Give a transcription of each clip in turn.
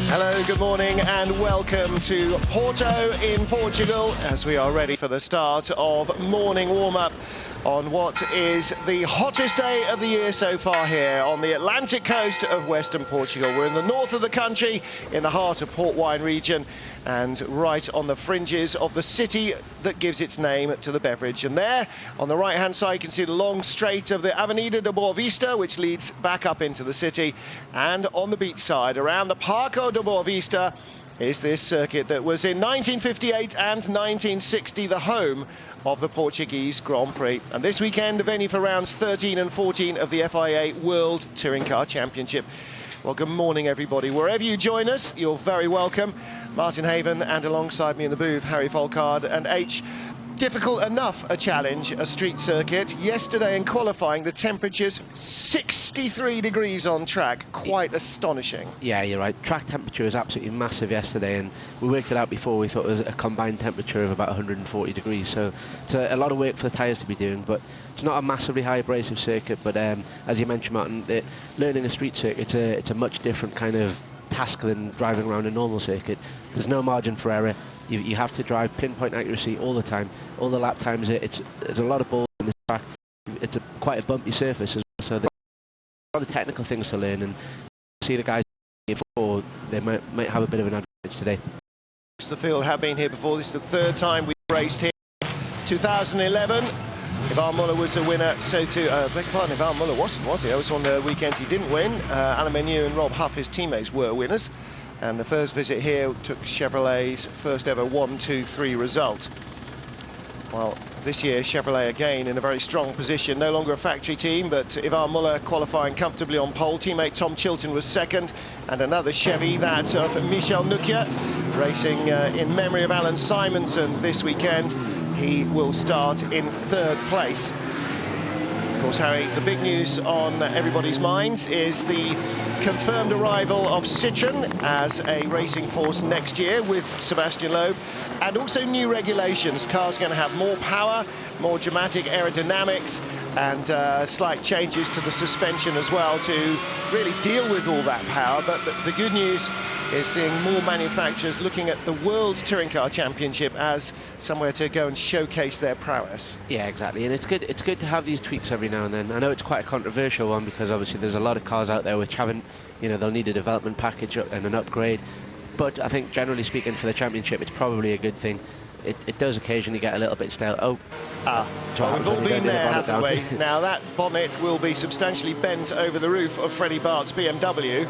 Hello, good morning and welcome to Porto in Portugal as we are ready for the start of morning warm-up on what is the hottest day of the year so far here on the Atlantic coast of Western Portugal. We're in the north of the country, in the heart of Port Wine region, and right on the fringes of the city that gives its name to the beverage. And there, on the right-hand side, you can see the long straight of the Avenida de Boa Vista, which leads back up into the city. And on the beach side, around the Parco de Boa Vista, is this circuit that was in 1958 and 1960 the home of the Portuguese Grand Prix. And this weekend, the venue for rounds 13 and 14 of the FIA World Touring Car Championship. Well, good morning, everybody. Wherever you join us, you're very welcome. Martin Haven, and alongside me in the booth, Harry Folkard and H. Difficult enough a challenge, a street circuit. Yesterday in qualifying, the temperatures 63 degrees on track. Quite astonishing. Yeah, you're right. Track temperature was absolutely massive yesterday, and we worked it out before. We thought it was a combined temperature of about 140 degrees. So it's a lot of work for the tyres to be doing, but it's not a massively high abrasive circuit. But as you mentioned, Martin, learning a street circuit, it's a much different kind of task than driving around a normal circuit. There's no margin for error. You have to drive pinpoint accuracy all the time. All the lap times, there's a lot of balls in this track. It's quite a bumpy surface as well, so there's a lot of technical things to learn, and see the guys before, they might have a bit of an advantage today. The field have been here before. This is the third time we've raced here. 2011, Ivan Muller was a winner, so too, beg your pardon, Ivan Muller wasn't, was he? That was on the weekends he didn't win. Alain Menu and Rob Huff, his teammates, were winners. And the first visit here took Chevrolet's first ever 1-2-3 result. Well, this year Chevrolet again in a very strong position, no longer a factory team, but Ivan Muller qualifying comfortably on pole. Teammate Tom Chilton was second, and another Chevy, that of Michel Nukia, racing in memory of Alan Simonson this weekend. He will start in third place. Of course, Harry, the big news on everybody's minds is the confirmed arrival of Citroën as a racing force next year with Sebastian Loeb, and also new regulations. Cars going to have more power, more dramatic aerodynamics, and slight changes to the suspension as well to really deal with all that power. But the good news is seeing more manufacturers looking at the World Touring Car Championship as somewhere to go and showcase their prowess. Yeah, exactly, and it's good to have these tweaks every now and then. I know it's quite a controversial one because obviously there's a lot of cars out there which haven't, they'll need a development package and an upgrade, but I think generally speaking for the championship it's probably a good thing. It does occasionally get a little bit stale. Well, we've all been there, haven't we? Now that bonnet will be substantially bent over the roof of Freddie Bart's BMW.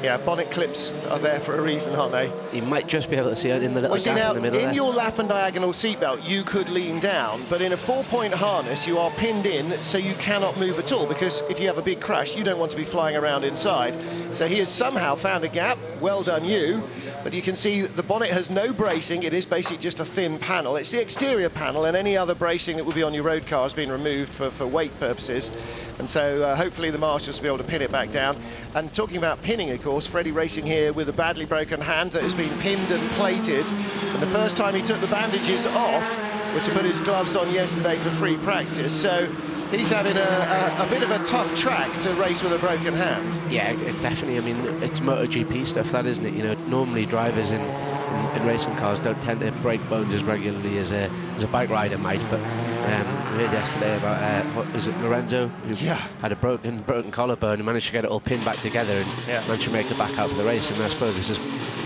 Yeah, bonnet clips are there for a reason, aren't they? You might just be able to see it in the little gap in the middle. In your lap and diagonal seatbelt, you could lean down, but in a 4-point harness, you are pinned in, so you cannot move at all, because if you have a big crash, you don't want to be flying around inside. So he has somehow found a gap. Well done, you. But you can see the bonnet has no bracing. It is basically just a thin panel. It's the exterior panel, and any other bracing that would be on your road car has been removed for weight purposes. And so hopefully the marshals will be able to pin it back down. And talking about pinning, of course, Freddie racing here with a badly broken hand that has been pinned and plated. And the first time he took the bandages off were to put his gloves on yesterday for free practice. So he's having a bit of a tough track to race with a broken hand. Yeah, definitely. I mean, it's MotoGP stuff, that, isn't it? Normally drivers in racing cars don't tend to break bones as regularly as a bike rider might, but we heard yesterday about what was it, Lorenzo, who had a broken collarbone and managed to get it all pinned back together and managed to make it back out for the race. And I suppose this is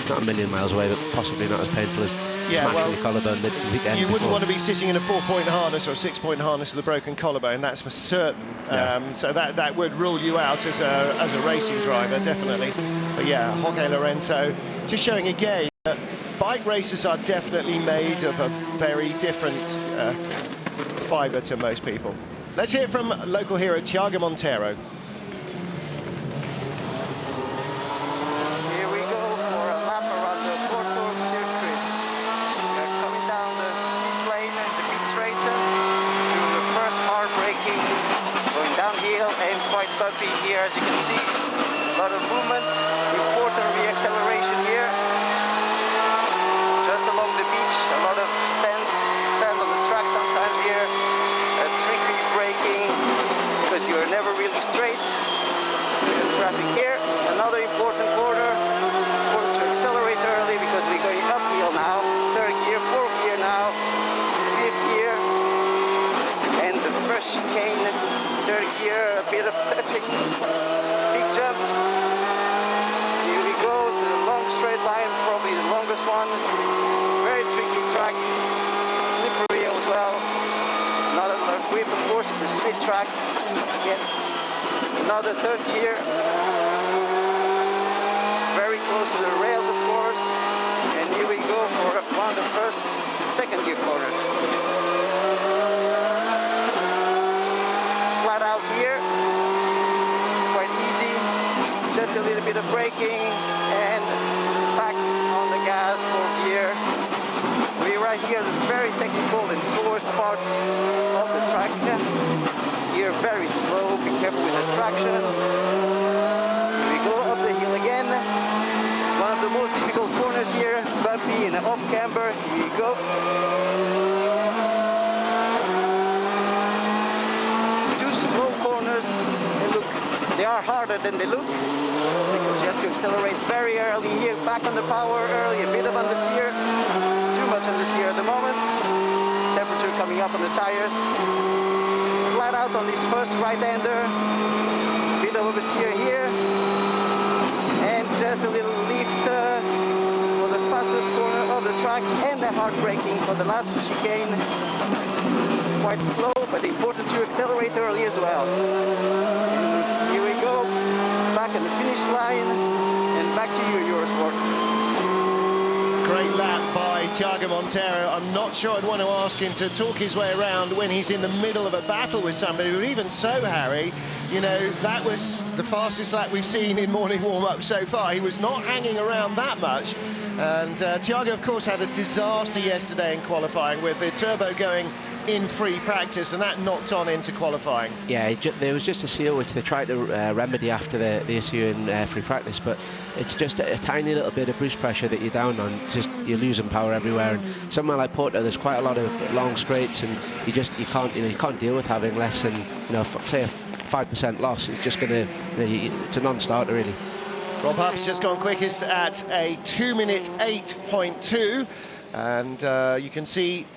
not a million miles away, but possibly not as painful as Yeah, well, the collarbone the weekend you wouldn't before. want to be sitting in a 4-point harness or a 6-point harness with a broken collarbone, that's for certain. No. So that would rule you out as a racing driver, definitely. But yeah, Jorge Lorenzo just showing again that bike races are definitely made of a very different fibre to most people. Let's hear from local hero Thiago Monteiro. Here we go for a lap around the Porto circuit. We're coming down the pit lane and the pit straight through the first hard braking, going downhill and quite bumpy here, as you can see. A lot of movement, important re-acceleration here. Just along the beach, a lot of sand on the track sometimes here. Tricky braking because you're never really straight. There's traffic here. Another important corner. Important to accelerate early because we're going uphill now. Third gear, fourth gear now, fifth gear, and the first chicane. Third gear, a bit of touching, big jumps. Here we go to the long straight line, probably the longest one. Very tricky track, slippery as well. Not a lot of grip, of course, it's a straight track. Yet another third gear. Very close to the rails, of course. And here we go for one of the first second gear corners. Flat out here. Quite easy. Just a little bit of braking and back on the gas, fourth gear. We're right here, the very technical and slowest part of the track. Here, very slow, be careful with the traction. We go up the hill again. One of the most difficult corners here, bumpy and off camber. Here you go. Two slow corners. They are harder than they look because you have to accelerate very early here, back on the power early, a bit of understeer. Much understeer at the moment. Temperature coming up on the tires. Flat out on this first right-hander. Bit of oversteer here. And just a little lift for the fastest corner of the track. And the hard braking for the last chicane. Quite slow, but important to accelerate early as well. And here we go. Back on the finish line. And back to you, Eurosport. Great lap by Thiago Monteiro. I'm not sure I'd want to ask him to talk his way around when he's in the middle of a battle with somebody, but even so, Harry, you know, that was the fastest lap we've seen in morning warm-up so far. He was not hanging around that much. And Thiago, of course, had a disaster yesterday in qualifying with the turbo going in free practice, and that knocked on into qualifying. Yeah, there was just a seal which they tried to remedy after the issue in free practice, but it's just a tiny little bit of boost pressure that you're down on. Just you're losing power everywhere, and somewhere like Porto, there's quite a lot of long straights, and you can't deal with having less than say a 5% loss. It's just gonna it's a non-starter really. Rob Hupp's just gone quickest at a 2-minute 8.2, and you can see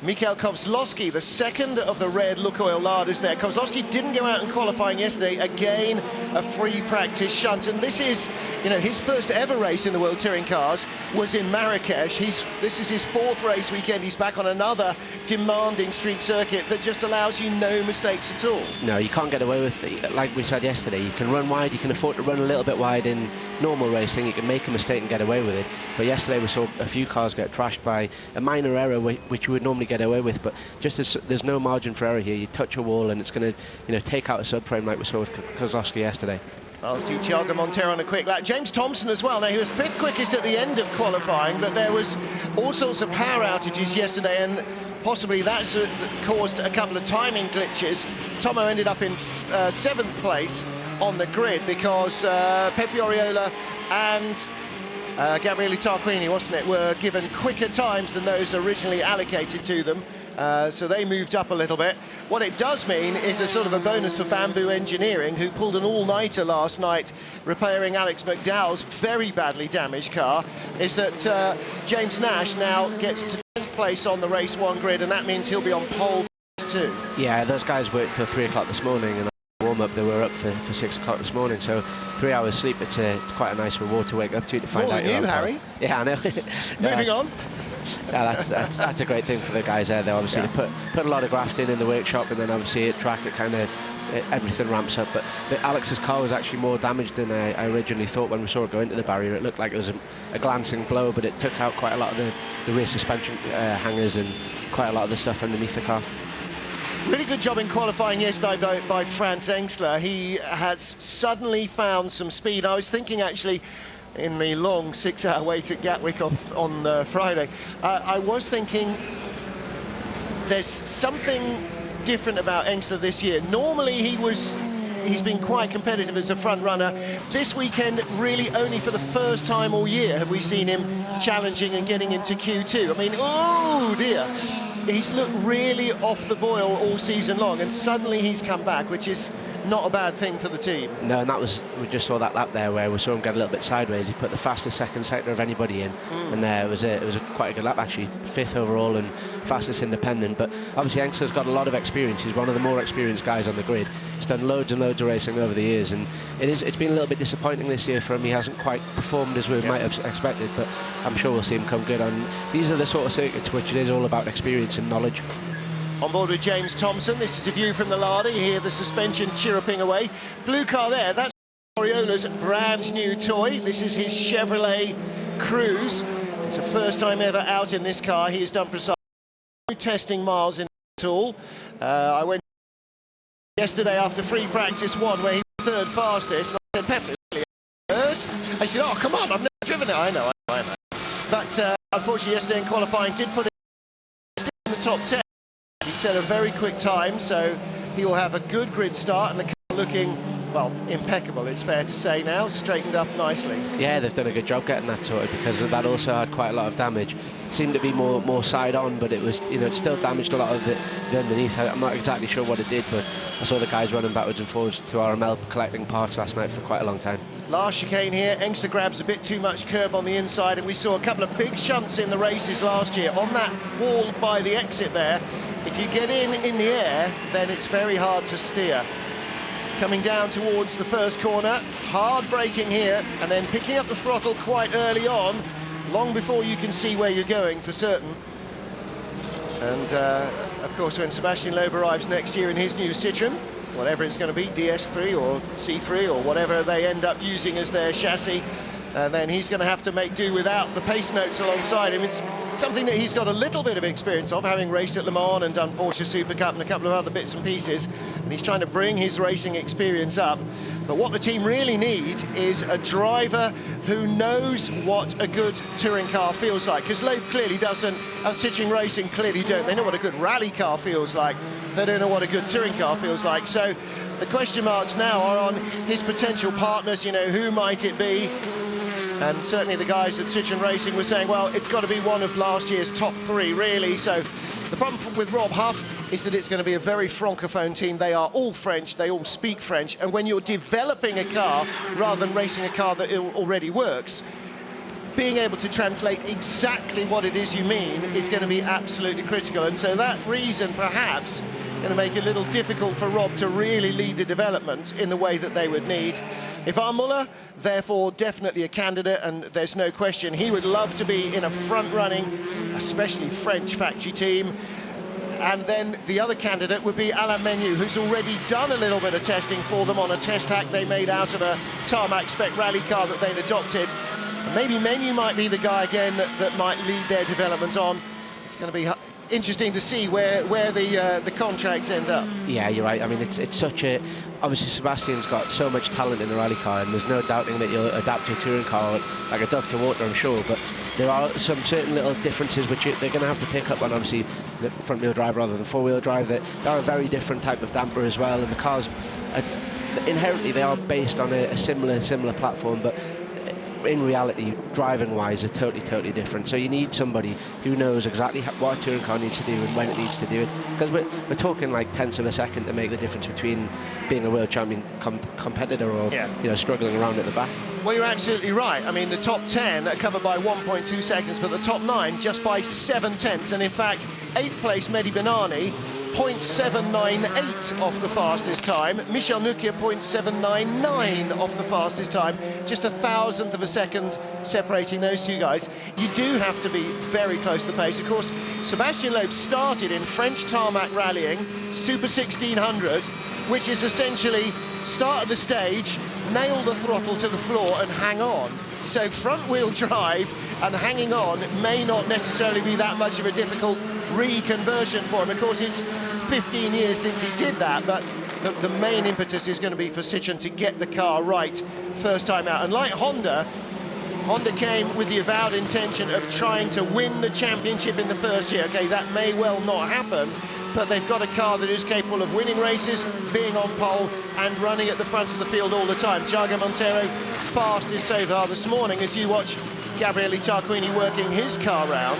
Michał Kozłowski, the second of the red Lukoil larders there. Kozłowski didn't go out in qualifying yesterday. Again, a free practice shunt. And this is, his first ever race in the World Touring Cars was in Marrakesh. This is his fourth race weekend. He's back on another demanding street circuit that just allows you no mistakes at all. No, you can't get away with it. Like we said yesterday, you can run wide, you can afford to run a little bit wide in normal racing. You can make a mistake and get away with it. But yesterday we saw a few cars get trashed by a minor error, which you would normally get away with, but just there's no margin for error here. You touch a wall and it's going to take out a subframe like we saw with Kozłowski yesterday. I'll do Thiago Monteiro on a quick lap. James Thompson as well. Now, he was fifth quickest at the end of qualifying, but there was all sorts of power outages yesterday, and possibly that's caused a couple of timing glitches. Tomo ended up in seventh place on the grid because Pepe Oriola and Gabriele Tarquini, wasn't it, were given quicker times than those originally allocated to them. So they moved up a little bit. What it does mean is a sort of a bonus for Bamboo Engineering, who pulled an all-nighter last night repairing Alex McDowell's very badly damaged car, is that James Nash now gets to 10th place on the race one grid, and that means he'll be on pole too. Yeah, those guys worked till 3 o'clock this morning, and warm-up they were up for 6 o'clock this morning, so 3 hours sleep. It's quite a nice reward to wake up to find More out than you're you, on Harry. pole. Yeah, I know. Moving on. Yeah, that's a great thing for the guys there. They obviously put a lot of graft in the workshop, and then obviously at track it kind of everything ramps up. But Alex's car was actually more damaged than I originally thought when we saw it go into the barrier. It looked like it was a glancing blow, but it took out quite a lot of the rear suspension hangers and quite a lot of the stuff underneath the car. Really good job in qualifying yesterday by Franz Engstler. He has suddenly found some speed. I was thinking actually in the long 6-hour wait at Gatwick on Friday, I was thinking there's something different about Engstler this year. Normally he's been quite competitive as a front runner. This weekend, really only for the first time all year have we seen him challenging and getting into Q2. I mean, oh dear. He's looked really off the boil all season long, and suddenly he's come back, which is not a bad thing for the team. No, and we just saw that lap there where we saw him get a little bit sideways. He put the fastest second sector of anybody in, and it was quite a good lap actually, 5th overall and fastest independent. But obviously Engstler's got a lot of experience. He's one of the more experienced guys on the grid. He's done loads and loads of racing over the years, and it's been a little bit disappointing this year for him. He hasn't quite performed as we might have expected, but I'm sure we'll see him come good on. These are the sort of circuits which it is all about experience and knowledge. On board with James Thompson, this is a view from the Larder. You hear the suspension chirruping away. Blue car there, that's Oriola's brand new toy. This is his Chevrolet Cruze. It's the first time ever out in this car. He has done precise testing miles in it all. I went yesterday after free practice 1 where he was 3rd fastest. I said, Pepper, third? I said, oh, come on, I've never driven it. I know. But unfortunately yesterday in qualifying did put it in the top 10. He set a very quick time, so he will have a good grid start, and the car looking, well, impeccable, it's fair to say now, straightened up nicely. Yeah, they've done a good job getting that sorted, because that also had quite a lot of damage. Seemed to be more side on, but it was, it still damaged a lot of the underneath. I'm not exactly sure what it did, but I saw the guys running backwards and forwards to RML collecting parts last night for quite a long time. Last chicane here, Engstler grabs a bit too much curb on the inside, and we saw a couple of big shunts in the races last year. On that wall by the exit there, if you get in the air, then it's very hard to steer. Coming down towards the first corner, hard braking here, and then picking up the throttle quite early on, long before you can see where you're going for certain. And of course, when Sebastian Loeb arrives next year in his new Citroën, whatever it's going to be, DS3 or C3 or whatever they end up using as their chassis, then he's going to have to make do without the pace notes alongside him. It's something that he's got a little bit of experience of, having raced at Le Mans and done Porsche Super Cup and a couple of other bits and pieces, and he's trying to bring his racing experience up. But what the team really need is a driver who knows what a good touring car feels like, because Loeb clearly doesn't, and Citroën Racing clearly don't. They know what a good rally car feels like, they don't know what a good touring car feels like. So the question marks now are on his potential partners. Who might it be? And certainly the guys at Citroën Racing were saying, well, it's got to be one of last year's top 3, really. So the problem with Rob Huff is that it's going to be a very francophone team. They are all French, they all speak French, and when you're developing a car rather than racing a car that already works, being able to translate exactly what it is you mean is going to be absolutely critical. And so that reason, perhaps, going to make it a little difficult for Rob to really lead the development in the way that they would need. Ivan Muller, therefore, definitely a candidate, and there's no question he would love to be in a front-running, especially French factory team. And then the other candidate would be Alain Menu, who's already done a little bit of testing for them on a test hack they made out of a tarmac spec rally car that they'd adopted. And maybe Menu might be the guy again that might lead their development on. It's going to be interesting to see where the contracts end up. Yeah, you're right. I mean, it's such a... Obviously, Sebastian's got so much talent in the rally car, and there's no doubting that you'll adapt your touring car like a duck to water, I'm sure. But there are some certain little differences which they're going to have to pick up on. Obviously, the front-wheel drive rather than four-wheel drive. They are a very different type of damper as well, and the cars, inherently, they are based on a similar platform, but in reality, driving-wise, they're totally different. So you need somebody who knows exactly what a touring car needs to do and when it needs to do it. Because we're talking like tenths of a second to make the difference between being a world champion competitor or struggling around at the back. Well, you're absolutely right. I mean, the top 10 are covered by 1.2 seconds, but the top 9 just by 7 tenths. And in fact, 8th place Mehdi Benani 0.798 off the fastest time. Michel Nukia 0.799 off the fastest time. Just a thousandth of a second separating those two guys. You do have to be very close to the pace. Of course, Sebastian Loeb started in French tarmac rallying, Super 1600, which is essentially start of the stage, nail the throttle to the floor and hang on. So front wheel drive and hanging on may not necessarily be that much of a difficult reconversion for him. Of course, it's 15 years since he did that, but the main impetus is going to be for Sitchin to get the car right first time out. And like Honda came with the avowed intention of trying to win the championship in the first year. Okay, that may well not happen, but they've got a car that is capable of winning races, being on pole and running at the front of the field all the time. Thiago Monteiro, fastest so far this morning as you watch Gabriele Tarquini working his car round.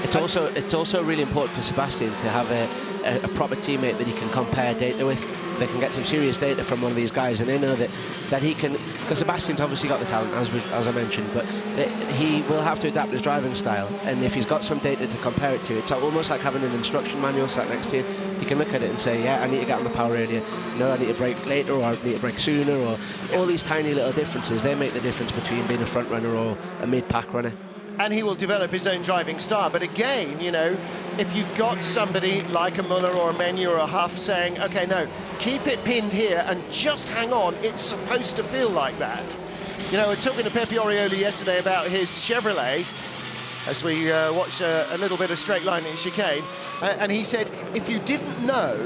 It's also really important for Sebastian to have a proper teammate that he can compare data with. They can get some serious data from one of these guys, and they know that he can, because Sebastian's obviously got the talent, as I mentioned, but he will have to adapt his driving style, and if he's got some data to compare it to, it's almost like having an instruction manual sat next to you. You can look at it and say, yeah, I need to get on the power radio, no, I need to brake later, or I need to brake sooner, or all these tiny little differences, they make the difference between being a front runner or a mid-pack runner. And he will develop his own driving style. But again, you know, if you've got somebody like a Muller or a Menu or a Huff saying, okay, no, keep it pinned here and just hang on, it's supposed to feel like that. You know, we're talking to Pepe Orioli yesterday about his Chevrolet as we watched a little bit of straight line in chicane, and he said, if you didn't know,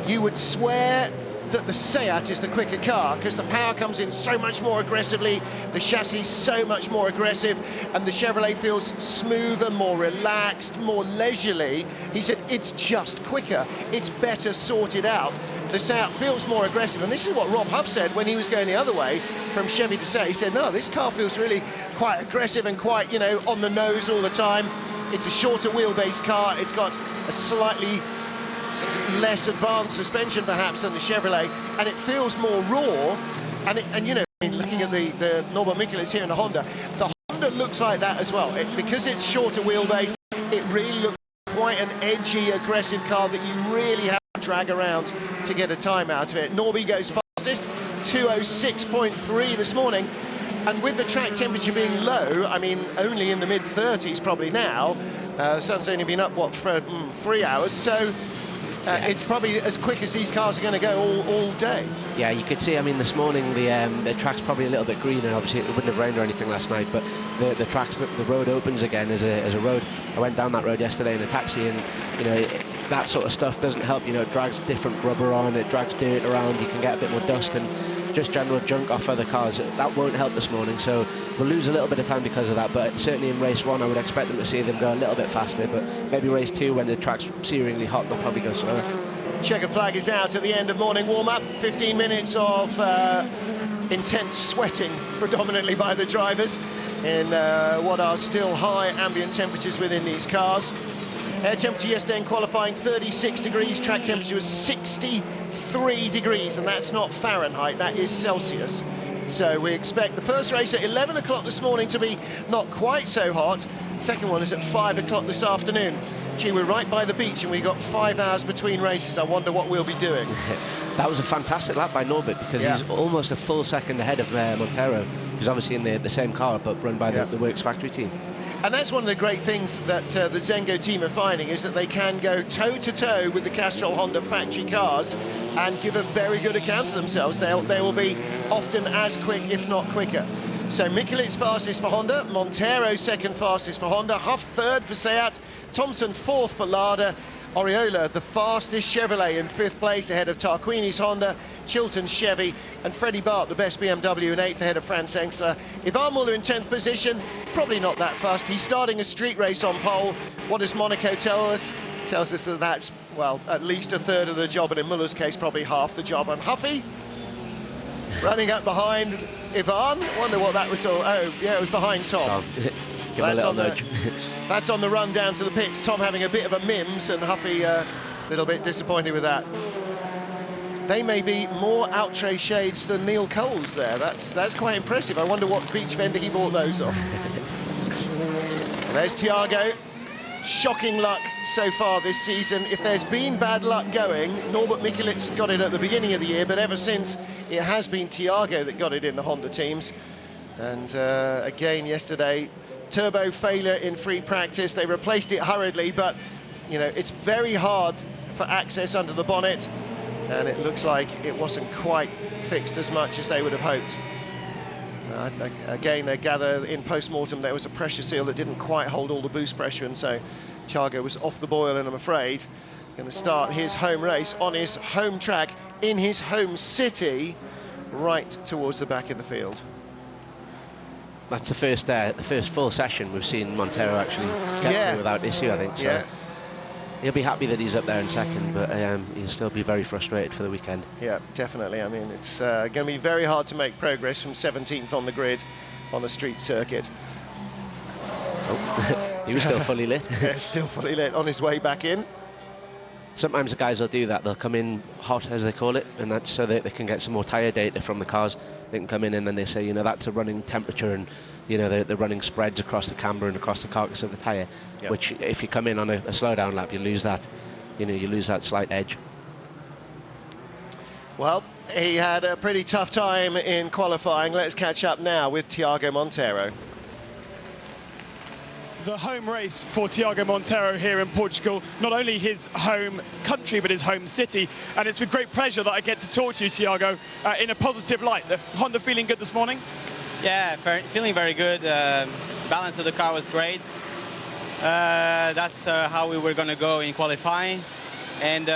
you would swear that the Seat is the quicker car because the power comes in so much more aggressively, the chassis so much more aggressive, and the Chevrolet feels smoother, more relaxed, more leisurely. He said it's just quicker, it's better sorted out. The Seat feels more aggressive, and this is what Rob Huff said when he was going the other way from Chevy to Seat. He said, no, this car feels really quite aggressive and quite, you know, on the nose all the time. It's a shorter wheelbase car, it's got a slightly less advanced suspension perhaps than the Chevrolet, and it feels more raw, and you know, looking at the Norbert Mikulec here in the Honda looks like that as well. Because it's shorter wheelbase, it really looks quite an edgy, aggressive car that you really have to drag around to get a time out of it. Norby goes fastest, 206.3 this morning, and with the track temperature being low, I mean only in the mid-30s probably now, the sun's only been up what for 3 hours, so it's probably as quick as these cars are going to go all day. Yeah, you could see, I mean, this morning the track's probably a little bit greener. Obviously, it wouldn't have rained or anything last night, but the road opens again as a road. I went down that road yesterday in a taxi, and you know, that sort of stuff doesn't help. You know, it drags different rubber on, it drags dirt around. You can get a bit more dust and just general junk off other cars. That won't help this morning, so we'll lose a little bit of time because of that, but certainly in race 1 I would expect them to see them go a little bit faster, but maybe race 2 when the track's searingly hot they'll probably go slower. Checker flag is out at the end of morning warm-up. 15 minutes of intense sweating predominantly by the drivers in what are still high ambient temperatures within these cars. Air temperature yesterday in qualifying 36 degrees, track temperature was 63 degrees, and that's not Fahrenheit, that is Celsius. So we expect the first race at 11 o'clock this morning to be not quite so hot. Second one is at 5 o'clock this afternoon. Gee, we're right by the beach and we've got 5 hours between races. I wonder what we'll be doing. That was a fantastic lap by Norbert because he's almost a full second ahead of Montero, who's obviously in the same car but run by the Works factory team. And that's one of the great things that the Zengo team are finding, is that they can go toe-to-toe with the Castrol Honda factory cars and give a very good account of themselves. They will be often as quick, if not quicker. So Mikulec fastest for Honda, Montero second fastest for Honda, Huff third for Seat, Thompson fourth for Lada, Oriola, the fastest Chevrolet, in 5th place ahead of Tarquini's Honda, Chilton's Chevy, and Freddie Bart, the best BMW, in 8th ahead of Franz Engstler. Ivan Muller in 10th position, probably not that fast. He's starting a street race on pole. What does Monaco tell us? Tells us that that's, well, at least a third of the job, and in Muller's case, probably half the job. And Huffy running up behind Ivan. Wonder what that was all. Oh, yeah, it was behind Tom. Give him a little nudge. That's on the run down to the pits. Tom having a bit of a mims, and Huffy a little bit disappointed with that. They may be more outre shades than Neil Coles there. That's quite impressive. I wonder what beach vendor he bought those off. And there's Thiago shocking luck so far this season. If there's been bad luck going, Norbert Mikelitz got it at the beginning of the year, but ever since it has been Thiago that got it in the Honda teams. And again yesterday, turbo failure in free practice. They replaced it hurriedly, but you know, it's very hard for access under the bonnet, and it looks like it wasn't quite fixed as much as they would have hoped. Again, they gather in post-mortem there was a pressure seal that didn't quite hold all the boost pressure, and so Thiago was off the boil, and I'm afraid going to start his home race on his home track in his home city, right towards the back of the field. That's the first full session we've seen Montero actually get through without issue, I think. So he'll be happy that he's up there in second, but he'll still be very frustrated for the weekend. Yeah, definitely. I mean, it's going to be very hard to make progress from 17th on the grid on the street circuit. Oh, he was still fully lit. Yeah, still fully lit on his way back in. Sometimes the guys will do that. They'll come in hot, as they call it, and that's so that they can get some more tyre data from the cars. They can come in and then they say, you know, that's a running temperature, and you know the running spreads across the camber and across the carcass of the tyre. Yep. Which, if you come in on a slowdown lap, you lose that. You know, you lose that slight edge. Well, he had a pretty tough time in qualifying. Let's catch up now with Thiago Monteiro. The home race for Thiago Monteiro here in Portugal, not only his home country but his home city, and it's with great pleasure that I get to talk to you, Thiago, in a positive light. The Honda feeling good this morning? Yeah, feeling very good. Balance of the car was great. That's how we were going to go in qualifying, and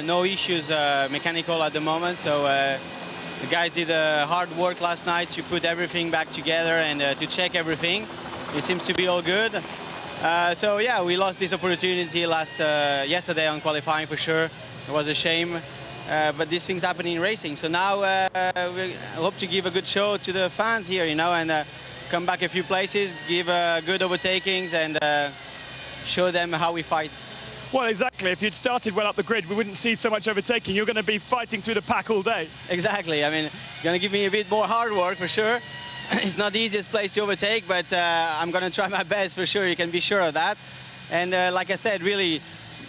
no issues mechanical at the moment, so the guys did hard work last night to put everything back together and to check everything. It seems to be all good. So yeah, we lost this opportunity yesterday on qualifying for sure. It was a shame, but these things happen in racing. So now we hope to give a good show to the fans here, you know, and come back a few places, give good overtakings, and show them how we fight. Well, exactly. If you'd started well up the grid, we wouldn't see so much overtaking. You're going to be fighting through the pack all day. Exactly. I mean, going to give me a bit more hard work for sure. It's not the easiest place to overtake, but I'm going to try my best for sure. You can be sure of that. And like I said, really,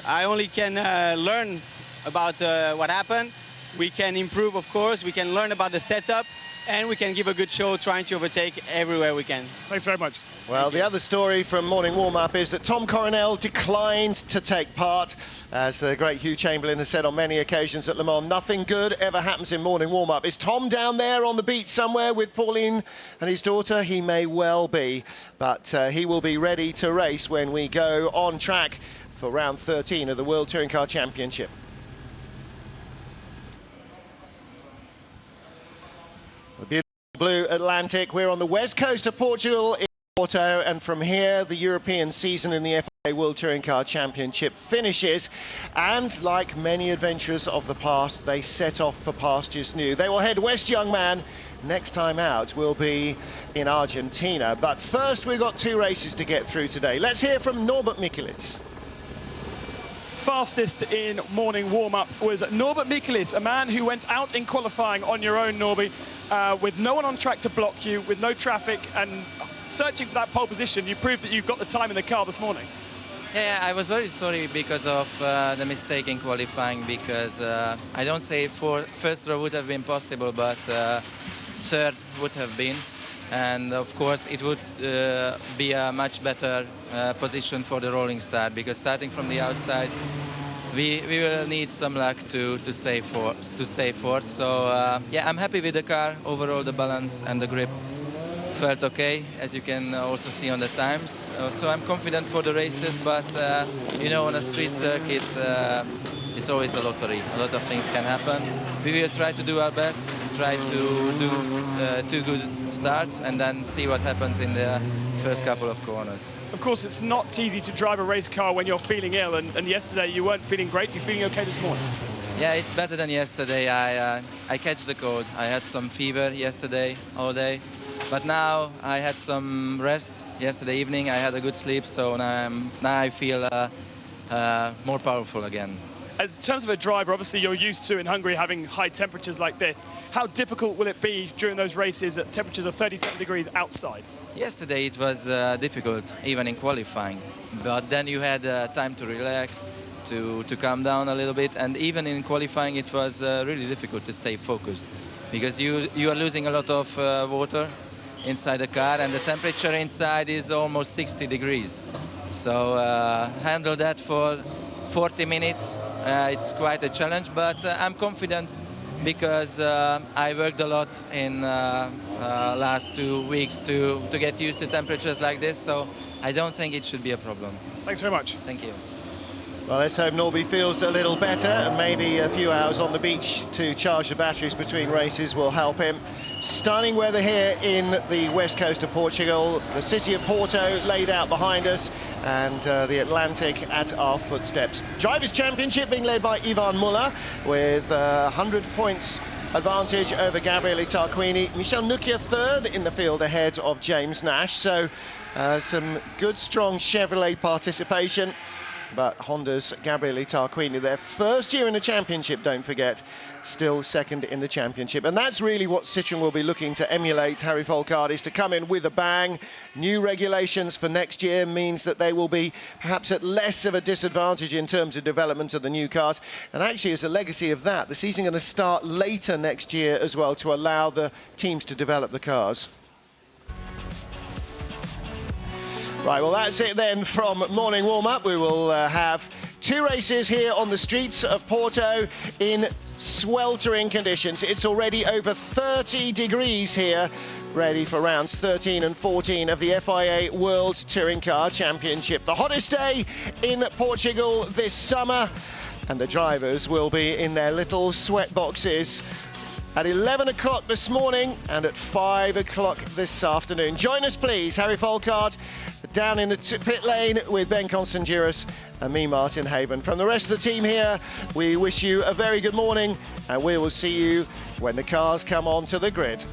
I only can learn about what happened. We can improve, of course. We can learn about the setup, and we can give a good show trying to overtake everywhere we can. Thanks very much. Well, the other story from morning warm-up is that Tom Coronel declined to take part. As the great Hugh Chamberlain has said on many occasions at Le Mans, nothing good ever happens in morning warm-up. Is Tom down there on the beach somewhere with Pauline and his daughter? He may well be, but he will be ready to race when we go on track for round 13 of the World Touring Car Championship. The beautiful blue Atlantic. We're on the west coast of Portugal in Porto, and from here the European season in the FIA World Touring Car Championship finishes, and like many adventurers of the past, they set off for pastures new. They will head west, young man. Next time out will be in Argentina, but first we've got two races to get through today. Let's hear from Norbert Mikelitz. Fastest in morning warm-up was Norbert Mikelitz, a man who went out in qualifying on your own, Norby, with no one on track to block you, with no traffic, and searching for that pole position. You proved that you've got the time in the car this morning. Yeah, I was very sorry because of the mistake in qualifying, because I don't say first row would have been possible, but third would have been. And of course it would be a much better position for the rolling start, because starting from the outside we will need some luck to stay fourth. So yeah, I'm happy with the car. Overall the balance and the grip felt okay, as you can also see on the times. So I'm confident for the races, but you know, on a street circuit it's always a lottery. A lot of things can happen. We will try to do our best, try to do 2 good starts, and then see what happens in the first couple of corners. Of course, it's not easy to drive a race car when you're feeling ill, and yesterday you weren't feeling great. You're feeling okay this morning? Yeah, it's better than yesterday. I catch the cold. I had some fever yesterday all day, but now I had some rest yesterday evening. I had a good sleep, so now I feel more powerful again. In terms of a driver, obviously you're used to in Hungary having high temperatures like this. How difficult will it be during those races at temperatures of 37 degrees outside? Yesterday it was difficult, even in qualifying. But then you had time to relax, to calm down a little bit, and even in qualifying it was really difficult to stay focused because you are losing a lot of water inside the car, and the temperature inside is almost 60 degrees. So handle that for 40 minutes. It's quite a challenge, but I'm confident because I worked a lot in last 2 weeks to get used to temperatures like this, so I don't think it should be a problem. Thanks very much. Thank you. Well, let's hope Norby feels a little better, and maybe a few hours on the beach to charge the batteries between races will help him. Stunning weather here in the west coast of Portugal. The city of Porto laid out behind us, and the Atlantic at our footsteps. Drivers' Championship being led by Ivan Muller with 100 points advantage over Gabriele Tarquini. Michel Nukia third in the field ahead of James Nash. So some good, strong Chevrolet participation. But Honda's Gabriele Tarquini, their first year in the championship, don't forget, still second in the championship. And that's really what Citroën will be looking to emulate, Harry Folkard, is to come in with a bang. New regulations for next year means that they will be perhaps at less of a disadvantage in terms of development of the new cars. And actually, as a legacy of that, the season going to start later next year as well to allow the teams to develop the cars. Right, well, that's it then from morning warm-up. We will have two races here on the streets of Porto in sweltering conditions. It's already over 30 degrees here, ready for rounds 13 and 14 of the FIA World Touring Car Championship. The hottest day in Portugal this summer, and the drivers will be in their little sweat boxes at 11 o'clock this morning and at 5 o'clock this afternoon. Join us, please. Harry Folkard down in the pit lane with Ben Constangiris and me, Martin Haven. From the rest of the team here, we wish you a very good morning, and we will see you when the cars come onto the grid.